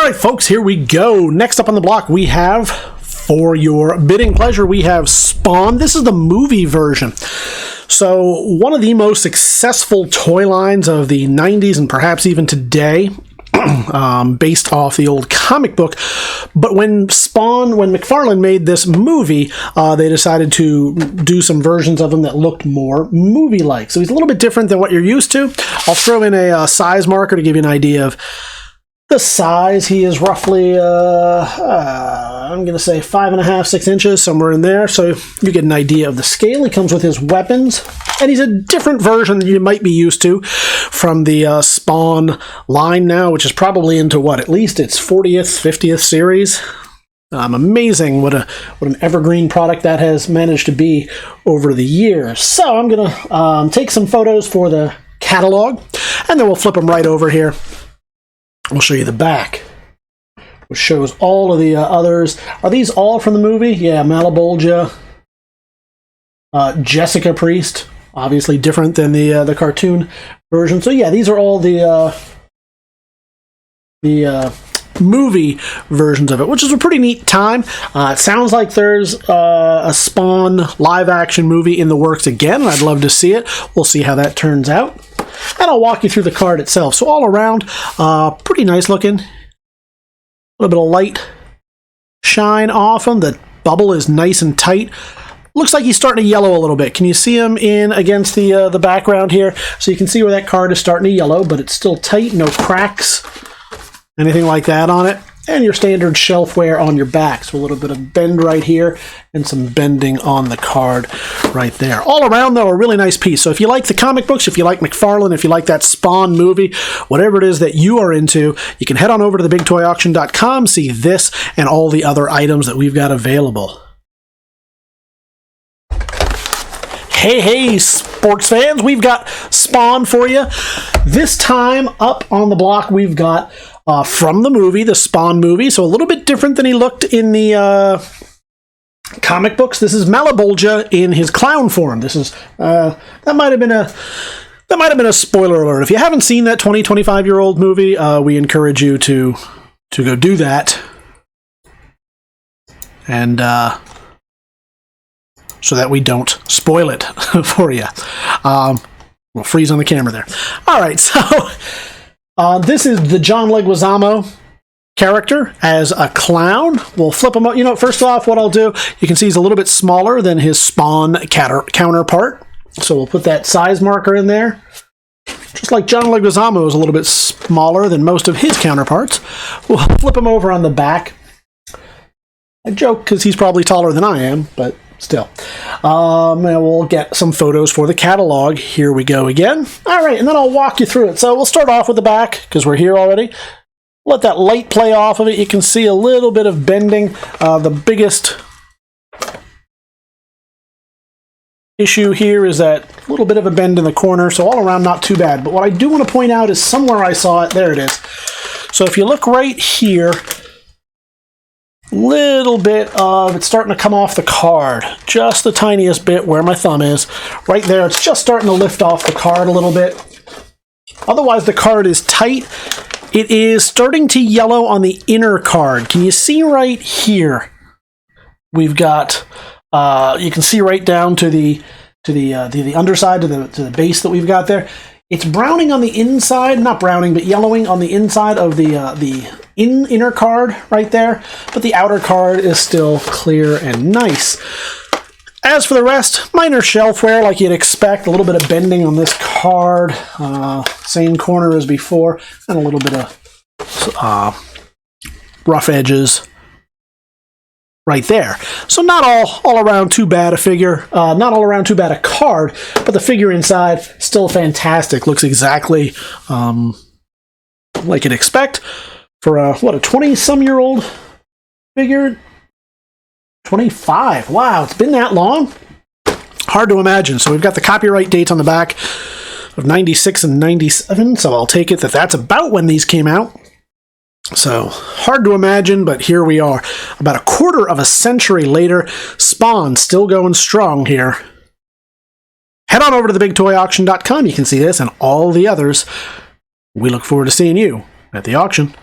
right, folks, here we go. Next up on the block, we have, for your bidding pleasure, we have Spawn. This is the movie version. So one of the most successful toy lines of the 90s and perhaps even today, based off the old comic book. But when McFarlane made this movie, they decided to do some versions of him that looked more movie-like. So he's a little bit different than what you're used to. I'll throw in a size marker to give you an idea of the size. He is roughly, I'm going to say 5.5, 6 inches, somewhere in there. So you get an idea of the scale. He comes with his weapons, and he's a different version than you might be used to from the Spawn line now, which is probably into what, at least its 40th, 50th series. Amazing what an evergreen product that has managed to be over the years. So I'm going to take some photos for the catalog, and then we'll flip them right over here. We'll show you the back, which shows all of the others. Are these all from the movie? Yeah, Malabolgia, Jessica Priest, obviously different than the cartoon version. So yeah, these are all the movie versions of it, which is a pretty neat time. It sounds like there's a Spawn live-action movie in the works again. I'd love to see it. We'll see how that turns out. And I'll walk you through the card itself. So all around, pretty nice looking. A little bit of light shine off him. The bubble is nice and tight. Looks like he's starting to yellow a little bit. Can you see him in against the background here? So you can see where that card is starting to yellow, but it's still tight, no cracks, anything like that on it. And your standard shelf wear on your back. So a little bit of bend right here and some bending on the card right there. All around, though, a really nice piece. So if you like the comic books, if you like McFarlane, if you like that Spawn movie, whatever it is that you are into, you can head on over to TheBigToyAuction.com, see this and all the other items that we've got available. Hey, sports fans, we've got Spawn for you. This time up on the block, we've got from the movie, the Spawn movie, so a little bit different than he looked in the comic books. This is Malabolgia in his clown form. This is that might have been a spoiler alert. If you haven't seen that 25-year-old movie, we encourage you to go do that, and so that we don't spoil it for you. We'll freeze on the camera there. All right, so. This is the John Leguizamo character as a clown. We'll flip him up. You know, first off, what I'll do, you can see he's a little bit smaller than his Spawn counterpart. So we'll put that size marker in there. Just like John Leguizamo is a little bit smaller than most of his counterparts. We'll flip him over on the back. I joke because he's probably taller than I am, but still. And we'll get some photos for the catalog. Here we go again. All right, and then I'll walk you through it. So we'll start off with the back because we're here already. Let that light play off of it. You can see a little bit of bending. The biggest issue here is that little bit of a bend in the corner, so all around not too bad. But what I do want to point out is somewhere I saw it. There it is. So if you look right here, little bit of it's starting to come off the card, just the tiniest bit where my thumb is right there. It's just starting to lift off the card a little bit. Otherwise the card is tight. It is starting to yellow on the inner card. Can you see right here? We've got you can see right down to the underside, to the base that we've got there. It's browning on the inside, not browning, but yellowing on the inside of the inner card right there, but the outer card is still clear and nice. As for the rest, minor shelf wear like you'd expect, a little bit of bending on this card, same corner as before, and a little bit of rough edges right there. So not all around too bad a figure, not all around too bad a card, but the figure inside still fantastic. Looks exactly like you'd expect for a 20-some-year-old figure. 25. Wow, it's been that long? Hard to imagine. So we've got the copyright dates on the back of 96 and 97, so I'll take it that that's about when these came out. So, hard to imagine, but here we are. About a quarter of a century later, Spawn still going strong here. Head on over to TheBigToyAuction.com. You can see this and all the others. We look forward to seeing you at the auction.